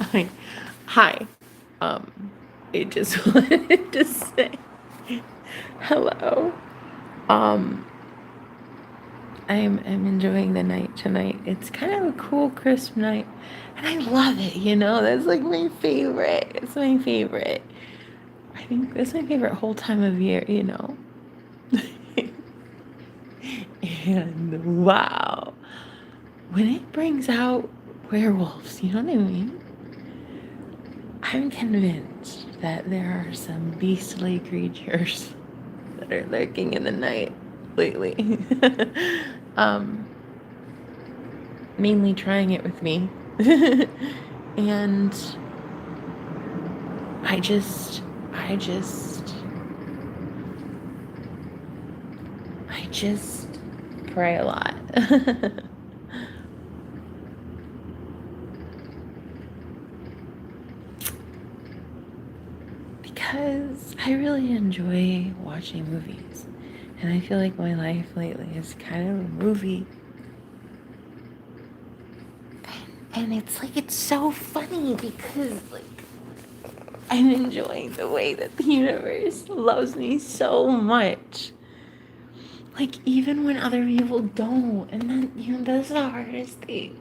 Hi. Hi. I just wanted to say hello. Um, I'm enjoying the night tonight. It's kind of a cool, crisp night, and I love it. That's like my favorite. It's my favorite. I think it's my favorite whole time of year. And wow, when it brings out werewolves, you know what I mean? I'm convinced that there are some beastly creatures that are lurking in the night lately. um, Mainly trying it with me. And I just, I just, I just pray a lot. Because I really enjoy watching movies. And I feel like my life lately is kind of a movie. And it's so funny because, like, I'm enjoying the way that the universe loves me so much. Like, even when other people don't. And then, that's the hardest thing.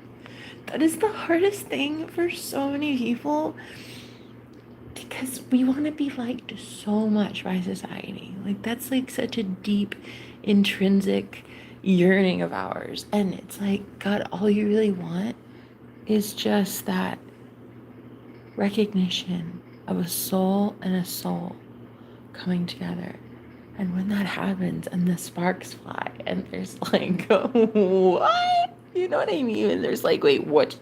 That is the hardest thing for so many people because we want to be liked so much by society. Like, that's like such a deep, intrinsic yearning of ours. And it's like, God, all you really want is just that recognition of a soul and a soul coming together. And when that happens and the sparks fly and there's like, what? You know what I mean? And there's like, wait, what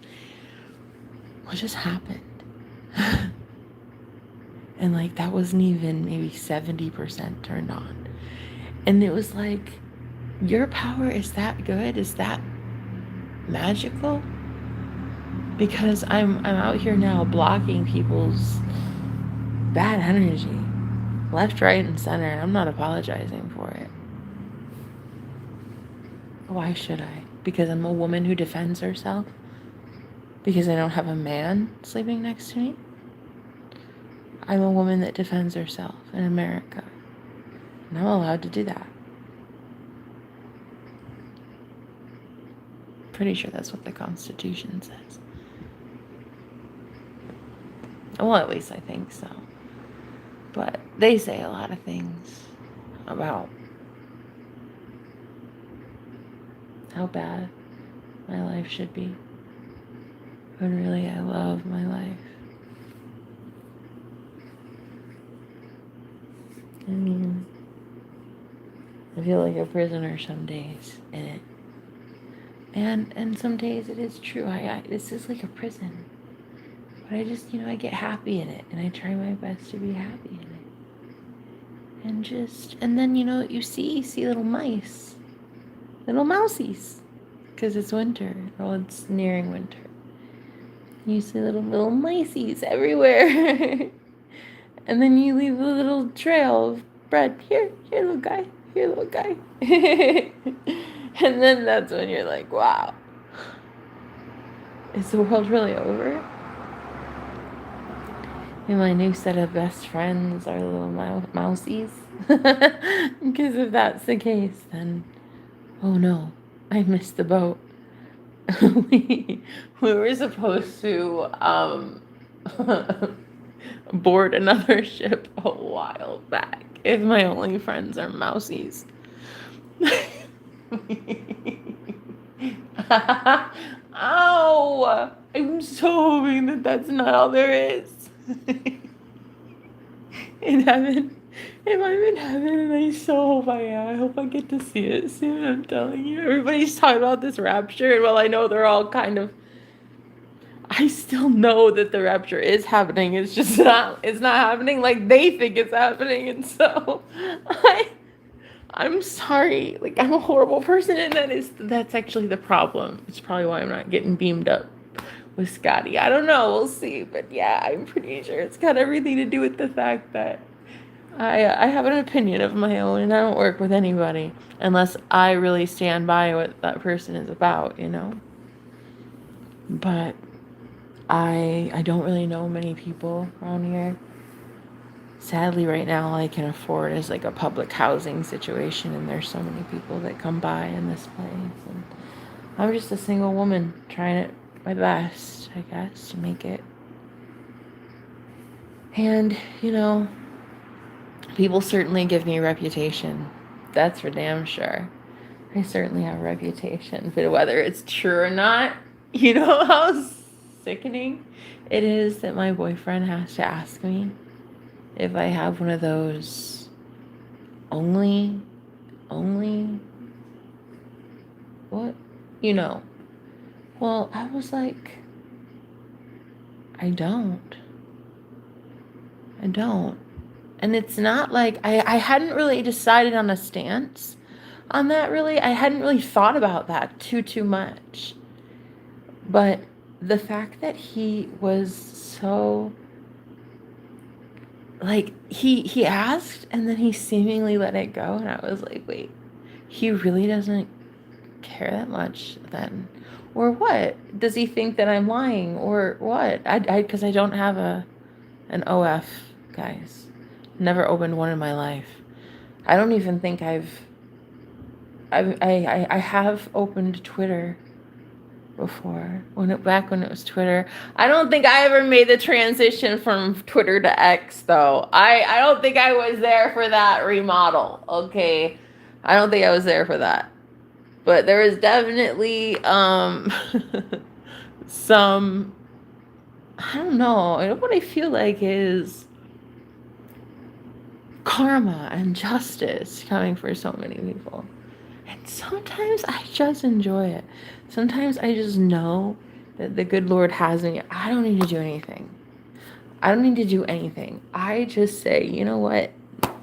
just happened? And like that wasn't even maybe 70% turned on. And it was like, your power is that good? Is that magical? Because I'm out here now blocking people's bad energy. Left, right, and center, and I'm not apologizing for it. Why should I? Because I'm a woman who defends herself? Because I don't have a man sleeping next to me? I'm a woman that defends herself in America. And I'm allowed to do that. Pretty sure that's what the Constitution says. Well, at least I think so. But they say a lot of things about how bad my life should be. When really I love my life. I mean, I feel like a prisoner some days in it. And some days it is true. This is like a prison. But I just, I get happy in it. And I try my best to be happy in it. And then, you see little mice. Little mousies. Because it's winter. Well, it's nearing winter. You see little miceies everywhere. And then you leave a little trail of bread. Here, little guy. Here, little guy. And then that's when you're like, wow. Is the world really over? And my new set of best friends are little mousies. Because if that's the case, then, oh no, I missed the boat. we, we were supposed to board another ship a while back. If my only friends are mousies. Ow! I'm so hoping that that's not all there is. In heaven. If I'm in heaven, and I so hope I am. I hope I get to see it soon. I'm telling you. Everybody's talking about this rapture, and well, I know they're all kind of. I still know that the rapture is happening. It's just not. It's not happening like they think it's happening, and so I'm sorry. Like, I'm a horrible person, and that's actually the problem. It's probably why I'm not getting beamed up with Scotty. I don't know. We'll see. But yeah, I'm pretty sure it's got everything to do with the fact that I have an opinion of my own, and I don't work with anybody unless I really stand by what that person is about. But I don't really know many people around here. Sadly, right now, all I can afford is like a public housing situation, and there's so many people that come by in this place. And I'm just a single woman trying it my best, I guess, to make it. And, people certainly give me a reputation. That's for damn sure. I certainly have a reputation, but whether it's true or not, you know how sickening it is that my boyfriend has to ask me if I have one of those only, what? Well, I was like, I don't. And it's not like, I hadn't really decided on a stance on that, really. I hadn't really thought about that too much. But the fact that he was so, like, he asked and then he seemingly let it go, and I was like, wait, he really doesn't care that much then? Or what? Does he think that I'm lying or what? Because I don't have an OF, guys. Never opened one in my life. I don't even think I have opened Twitter before, back when it was Twitter. I don't think I ever made the transition from Twitter to X, though. I don't think I was there for that remodel. Okay, I don't think I was there for that. But there is definitely some, I don't know, what I feel like is karma and justice coming for so many people. And sometimes I just enjoy it. Sometimes I just know that the good Lord has me. I don't need to do anything. I just say, you know what?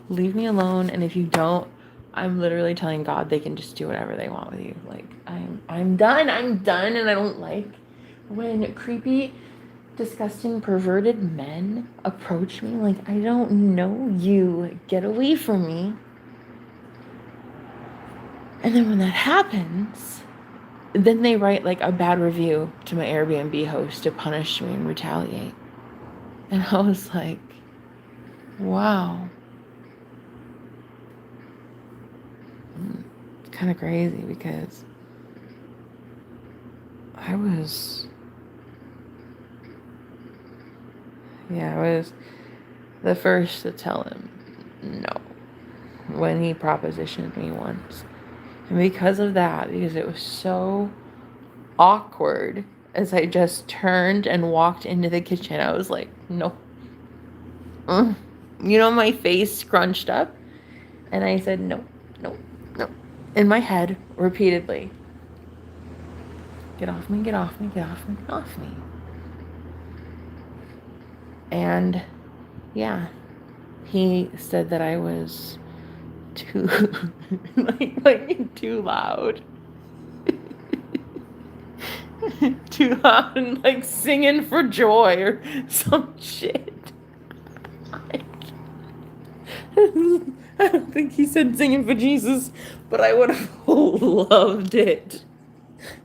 Leave me alone. And if you don't, I'm literally telling God they can just do whatever they want with you. Like, I'm done. And I don't like when creepy, disgusting, perverted men approach me. Like, I don't know you. Get away from me. And then when that happens, then they write like a bad review to my Airbnb host to punish me and retaliate. And I was like, wow. It's kind of crazy because I was the first to tell him no when he propositioned me once. And because of that, because it was so awkward as I just turned and walked into the kitchen, I was like, no. My face scrunched up. And I said, no. In my head, repeatedly. Get off me. And, yeah. He said that I was too, too loud. Too loud and, like, singing for joy or some shit. I don't think he said singing for Jesus, but I would have loved it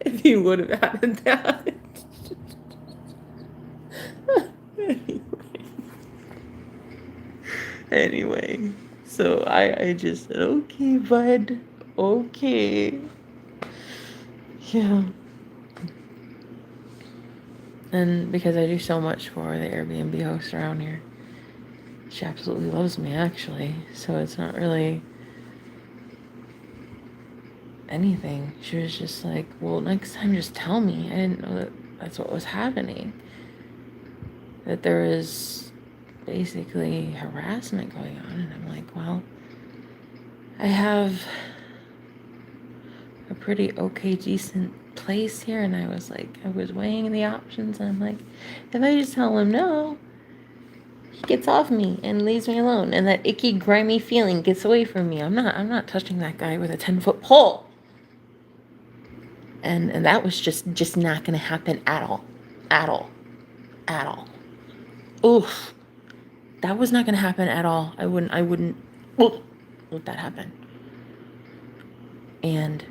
if he would have added that. Anyway, so I just said, okay, bud, okay. Yeah. And because I do so much for the Airbnb host around here, she absolutely loves me, actually. So it's not really anything. She was just like, well, next time just tell me. I didn't know that that's what was happening. That there is basically harassment going on. And I'm like, well, I have a pretty okay, decent place here. And I was weighing the options. And I'm like, if I just tell him no, he gets off me and leaves me alone. And that icky, grimy feeling gets away from me. I'm not touching that guy with a 10-foot pole. And that was just not going to happen at all. Oof. That was not going to happen at all. I wouldn't let that happen. And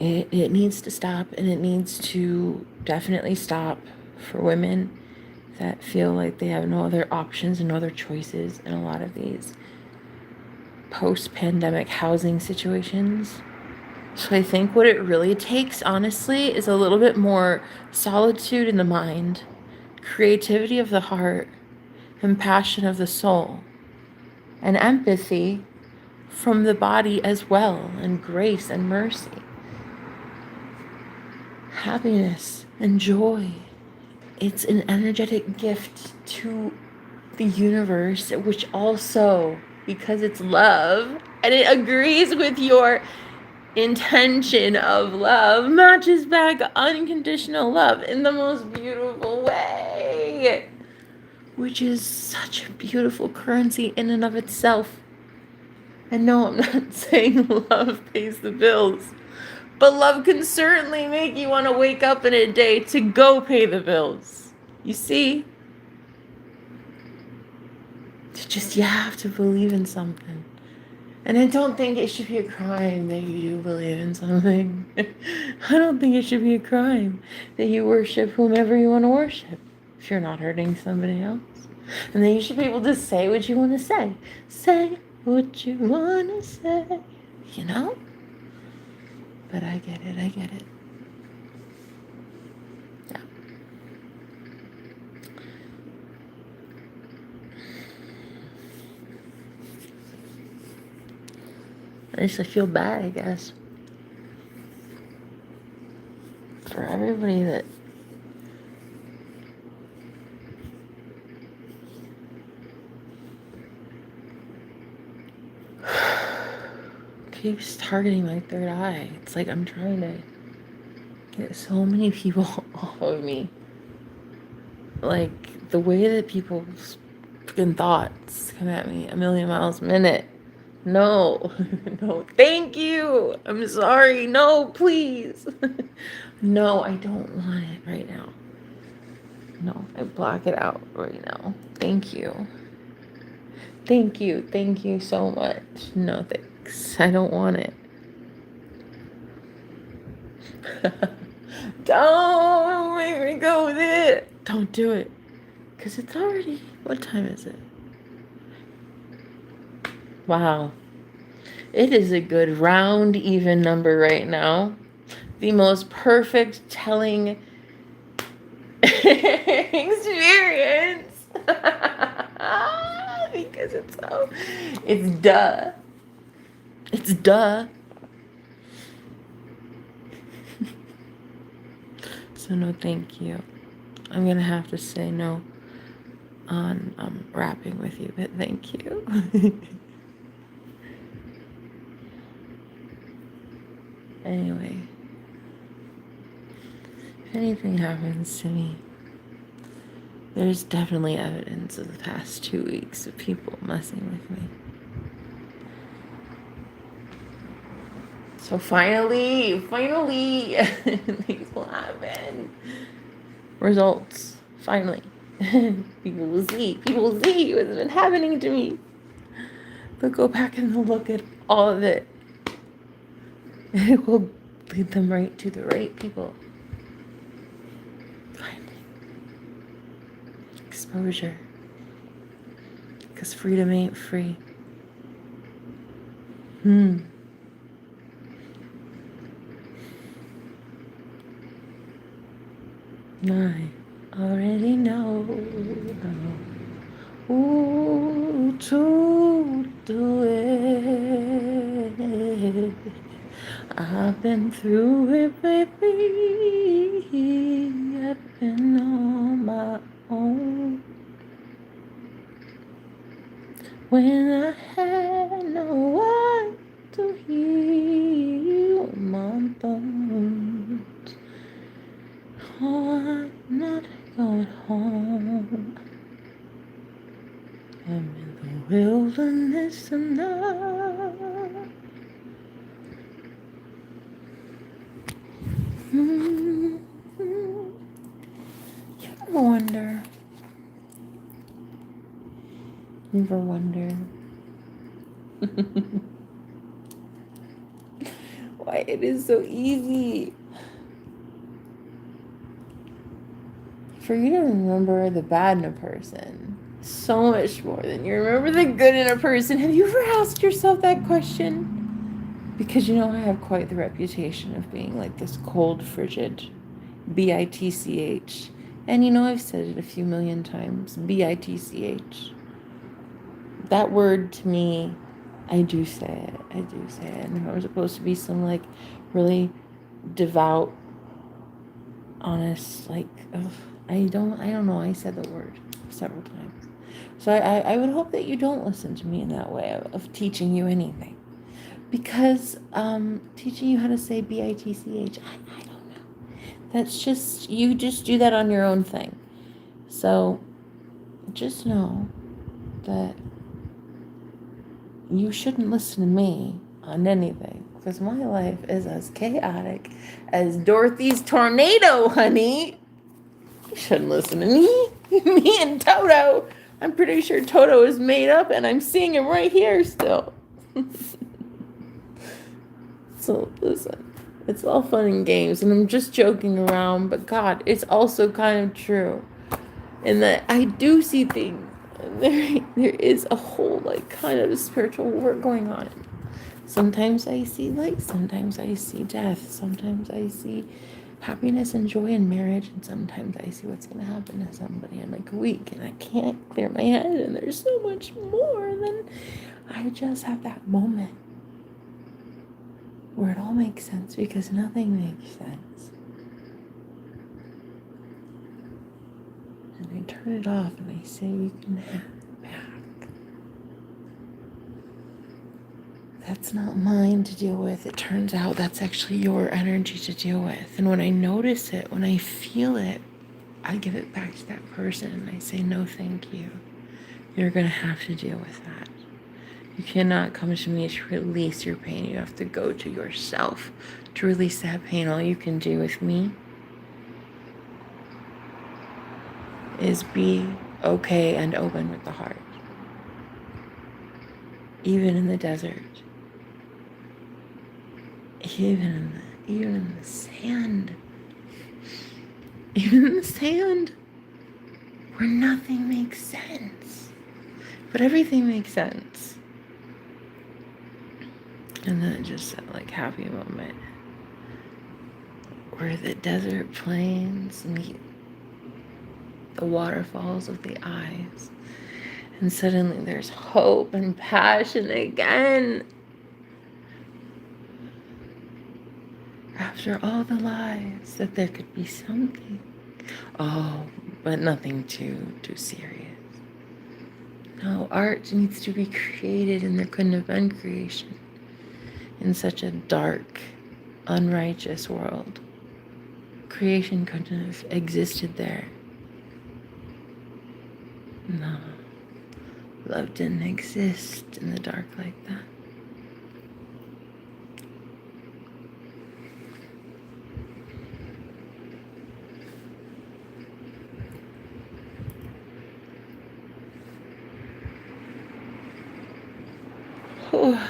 it needs to stop, and it needs to definitely stop for women that feel like they have no other options and no other choices in a lot of these post-pandemic housing situations. So I think what it really takes, honestly, is a little bit more solitude in the mind, creativity of the heart, compassion of the soul, and empathy from the body as well, and grace and mercy, happiness and joy. It's an energetic gift to the universe, which also, because it's love and it agrees with your intention of love, matches back unconditional love in the most beautiful way, which is such a beautiful currency in and of itself. And no, I'm not saying love pays the bills, but love can certainly make you want to wake up in a day to go pay the bills. You see? You have to believe in something. And I don't think it should be a crime that you do believe in something. I don't think it should be a crime that you worship whomever you want to worship if you're not hurting somebody else. And then you should be able to say what you want to say. Say what you want to say. You know? But I get it. Yeah. I feel bad, I guess, for everybody that keeps targeting my third eye. It's like I'm trying to get so many people off of me. Like, the way that people's freaking thoughts come at me a million miles a minute. No, no, thank you. I'm sorry. No, please. No, I don't want it right now. No, I block it out right now. Thank you. Thank you. Thank you so much. No, thanks. I don't want it. Don't make me go with it. Don't do it. Because it's already... What time is it? Wow. It is a good round even number right now. The most perfect telling experience. Because it's so... It's duh. It's duh. So no thank you. I'm going to have to say no on rapping with you, but thank you. Anyway, if anything happens to me, there's definitely evidence of the past 2 weeks of people messing with me. So finally, things will happen. Results, finally. People will see what's been happening to me. They'll go back and they'll look at all of it. And it will lead them right to the right people. Finally. Exposure. Because freedom ain't free. I already know who to do it. I've been through it, baby. I've been on my own. When I had no one to heal my bones. Oh, I'm not going home. I'm in the wilderness tonight. You ever wonder why it is so easy for you to remember the bad in a person so much more than you remember the good in a person. Have you ever asked yourself that question? Because you know I have quite the reputation of being like this cold, frigid, bitch. And you know I've said it a few million times, bitch. That word to me, I do say it. I do say it. And if I'm supposed to be some like really devout, honest, like, ugh, I don't know. I said the word several times. So I would hope that you don't listen to me in that way of teaching you anything. Because teaching you how to say bitch, I don't know. That's just, you just do that on your own thing. So just know that you shouldn't listen to me on anything. Because my life is as chaotic as Dorothy's tornado, honey. You shouldn't listen to me. Me and Toto. I'm pretty sure Toto is made up and I'm seeing him right here still. So listen, it's all fun and games and I'm just joking around, but God, it's also kind of true. And that I do see things. There is a whole like kind of spiritual war going on. Sometimes I see light, sometimes I see death, sometimes I see happiness and joy in marriage, and sometimes I see what's going to happen to somebody in like a week, and I can't clear my head, and there's so much more than I just have that moment where it all makes sense because nothing makes sense. And I turn it off and I say, you can have it back. That's not mine to deal with. It turns out that's actually your energy to deal with. And when I notice it, when I feel it, I give it back to that person and I say, no, thank you. You're going to have to deal with that. You cannot come to me to release your pain. You have to go to yourself to release that pain. All you can do with me is be okay and open with the heart. Even in the desert. Even in the sand. Even in the sand. Where nothing makes sense. But everything makes sense. And then just that like happy moment where the desert plains meet the waterfalls of the eyes. And suddenly there's hope and passion again. After all the lies, that there could be something. Oh, but nothing too serious. No, art needs to be created and there couldn't have been creation in such a dark, unrighteous world. Creation couldn't have existed there. No. Love didn't exist in the dark like that. Oh.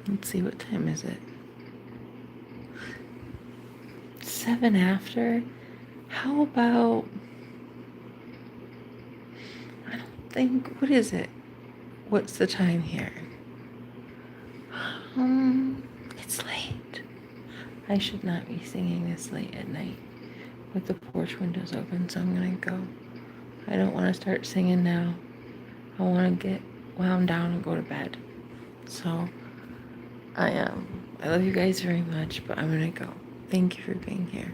Let's see, what time is it? 7 after? How about, I don't think, what is it? What's the time here? It's late. I should not be singing this late at night with the porch windows open, so I'm gonna go. I don't want to start singing now. I want to get wound down and go to bed. So I love you guys very much, but I'm gonna go. Thank you for being here.